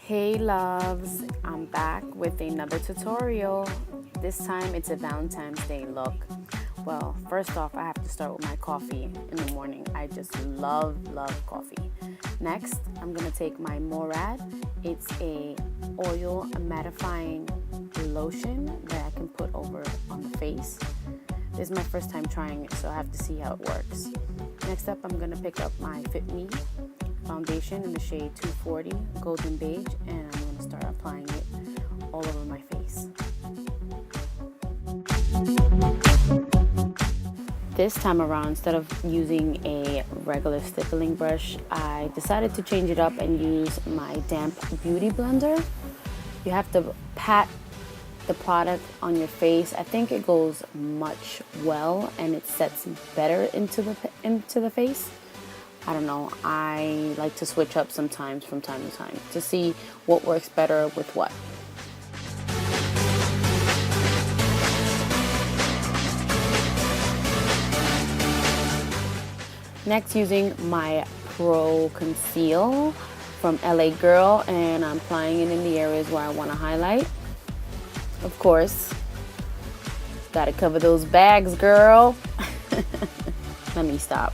Hey loves, I'm back with another tutorial. This time it's a Valentine's Day look. Well, first off, I have to start with my coffee in the morning. I just love coffee. Next, I'm gonna take my Murad. It's a oil mattifying lotion that I can put over on the face. This is my first time trying it, so I have to see how it works. Next up, I'm gonna pick up my Fit Me foundation in the shade 240 Golden Beige, and I'm going to start applying it all over my face. This time around, instead of using a regular stippling brush, I decided to change it up and use my damp beauty blender. You have to pat the product on your face. I think it goes much well and it sets better into the face. I don't know, I like to switch up sometimes from time to time to see what works better with what. Next, using my Pro Conceal from LA Girl, and I'm applying it in the areas where I want to highlight. Of course, gotta cover those bags, girl. Let me stop.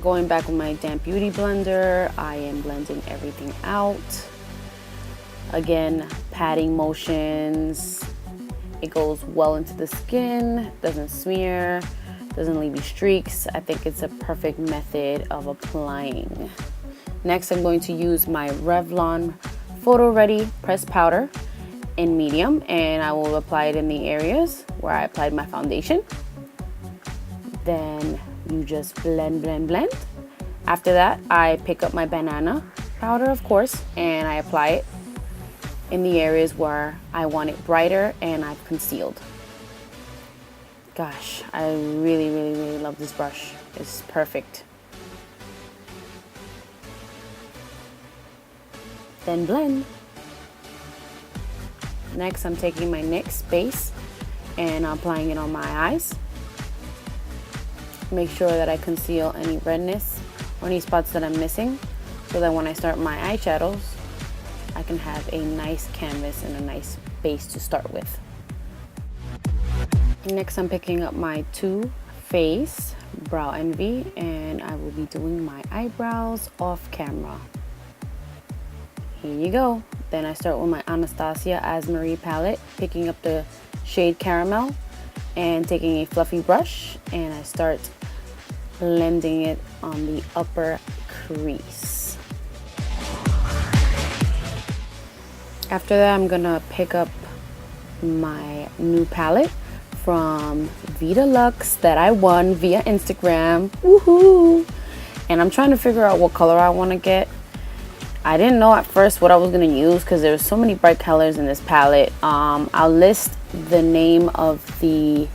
Going back with my damp beauty blender, I am blending everything out. Again, patting motions. It goes well into the skin, doesn't smear, doesn't leave you streaks. I think it's a perfect method of applying. Next, I'm going to use my Revlon Photo Ready pressed powder in medium, and I will apply it in the areas where I applied my foundation. Then you just blend. After that, I pick up my banana powder, of course, and I apply it in the areas where I want it brighter and I've concealed. Gosh, I really love this brush. It's perfect. Then blend. Next, I'm taking my NYX base and I'm applying it on my eyes. Make sure that I conceal any redness or any spots that I'm missing, so that when I start my eyeshadows, I can have a nice canvas and a nice base to start with. Next, I'm picking up my Too Faced Brow Envy, and I will be doing my eyebrows off camera. Here you go. Then I start with my Anastasia Amrezy palette, picking up the shade Caramel and taking a fluffy brush, and I start blending it on the upper crease. After that, I'm gonna pick up my new palette from Vita Luxe that I won via Instagram. Woohoo! And I'm trying to figure out what color I want to get. I didn't know at first what I was gonna use because there were so many bright colors in this palette. I'll list the name of the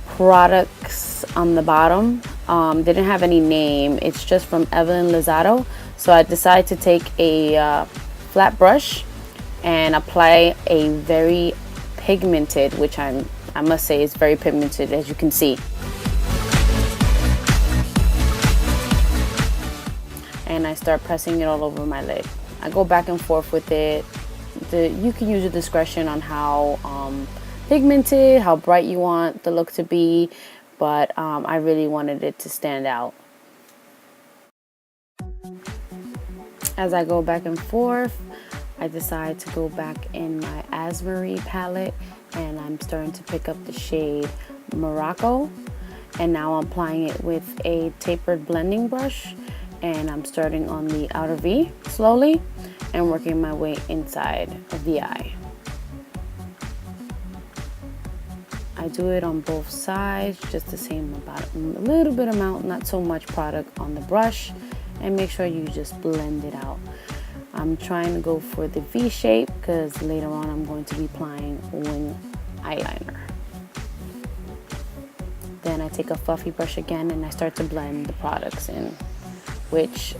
products on the bottom. They didn't have any name. It's just from Evelyn Lozada. So I decided to take a flat brush and apply a very pigmented, which I must say is very pigmented, as you can see. And I start pressing it all over my lid. I go back and forth with it. You can use your discretion on how pigmented, how bright you want the look to be, but I really wanted it to stand out. As I go back and forth, I decide to go back in my Amrezy palette, and I'm starting to pick up the shade Morroc, and now I'm applying it with a tapered blending brush, and I'm starting on the outer V slowly and working my way inside of the eye. I do it on both sides, just the same a little bit amount, not so much product on the brush, and make sure you just blend it out. I'm trying to go for the V shape because later on I'm going to be applying wing eyeliner. Then I take a fluffy brush again and I start to blend the products in, which,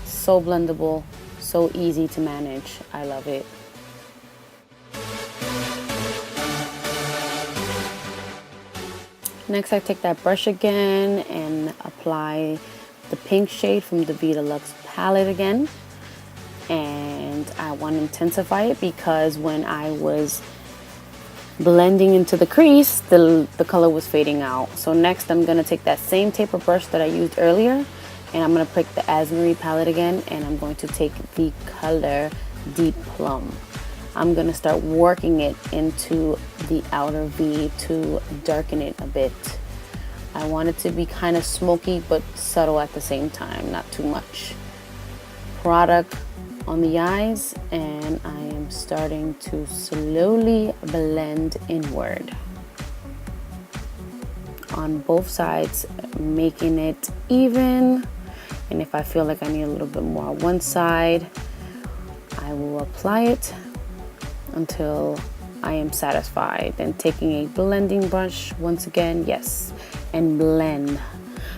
so blendable, so easy to manage. I love it. Next, I take that brush again and apply the pink shade from the Vita Luxe palette again. and I want to intensify it because when I was blending into the crease, the color was fading out. So next I'm going to take that same taper brush that I used earlier, and I'm going to pick the Amrezy palette again, and I'm going to take the color Deep Plum. I'm going to start working it into the outer V to darken it a bit. I want it to be kind of smoky but subtle at the same time, not too much. Product on the eyes, and I am starting to slowly blend inward on both sides, making it even. And if I feel like I need a little bit more on one side, I will apply it until I am satisfied. Then taking a blending brush once again, yes, and blend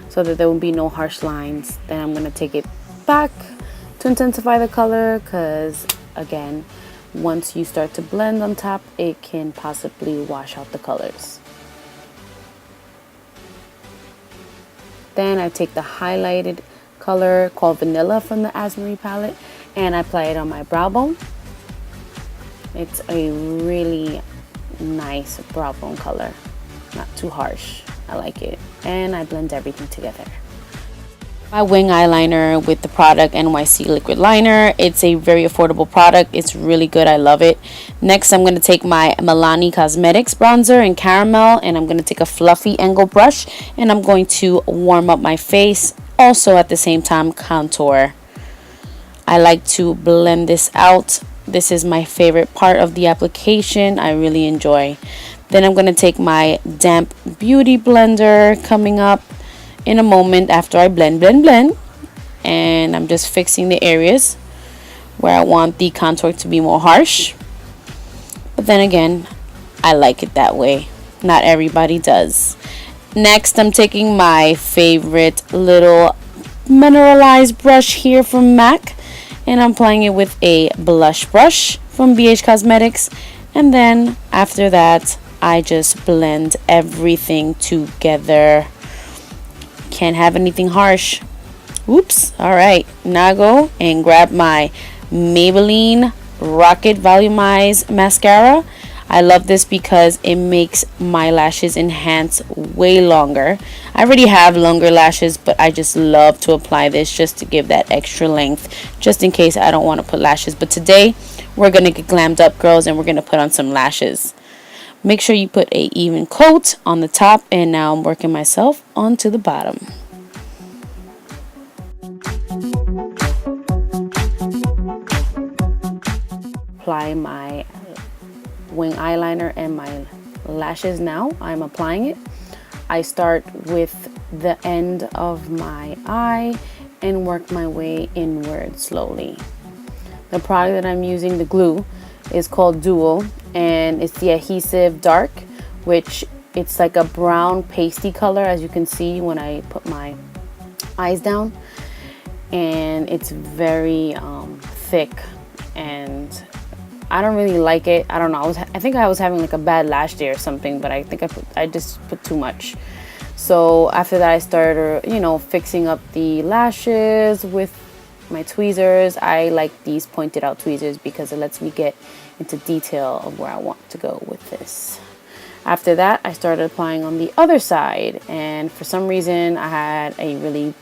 so that there will be no harsh lines. Then I'm going to take it back to intensify the color, because again, once you start to blend on top, it can possibly wash out the colors. Then I take the highlighted color called Vanilla from the Amrezy palette, and I apply it on my brow bone. It's a really nice brow bone color, not too harsh. I like it, and I blend everything together. My wing eyeliner with the product NYC liquid liner. It's a very affordable product. It's really good. I love it. Next, I'm going to take my Milani Cosmetics bronzer in Caramel, and I'm going to take a fluffy angle brush, and I'm going to warm up my face. Also at the same time contour. I like to blend this out. This is my favorite part of the application. I really enjoy. Then I'm going to take my damp beauty blender coming up in a moment after I blend, and I'm just fixing the areas where I want the contour to be more harsh. But then again, I like it that way. Not everybody does. Next, I'm taking my favorite little mineralized brush here from MAC, and I'm applying it with a blush brush from Beige Cosmetics, and then after that I just blend everything together. Can't have anything harsh. Oops. Alright, now I go and grab my Maybelline Rocket Volumized Mascara. I love this because it makes my lashes enhance way longer. I already have longer lashes, but I just love to apply this just to give that extra length, just in case I don't want to put lashes. But today we're going to get glammed up, girls, and we're going to put on some lashes. Make sure you put a even coat on the top, and now I'm working myself onto the bottom. Apply my wing eyeliner and my lashes. Now I'm applying it. I start with the end of my eye and work my way inward slowly. The product that I'm using, the glue, is called Duo, and it's the adhesive dark, which it's like a brown pasty color, as you can see when I put my eyes down, and it's very thick, and I don't really like it. I don't know, I think I was having like a bad lash day or something, but I think I just put too much. So after that I started, fixing up the lashes with my tweezers. I like these pointed out tweezers because it lets me get into detail of where I want to go with this. After that, I started applying on the other side, and for some reason I had a really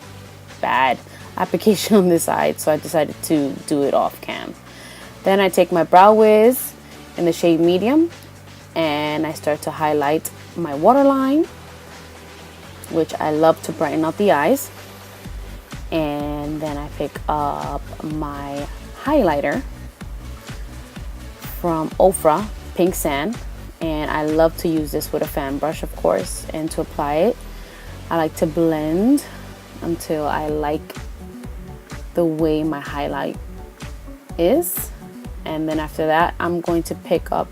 bad application on this side, so I decided to do it off cam. Then I take my Brow Wiz in the shade medium, and I start to highlight my waterline, which I love to brighten up the eyes. And then I pick up my highlighter from Ofra Pink Sand, and I love to use this with a fan brush, of course. And to apply it, I like to blend until I like the way my highlight is. And then after that, I'm going to pick up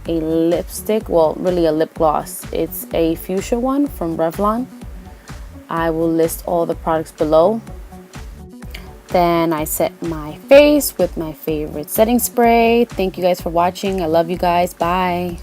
a lipstick, well, really a lip gloss. It's a fuchsia one from Revlon. I will list all the products below. Then I set my face with my favorite setting spray. Thank you guys for watching. I love you guys. Bye.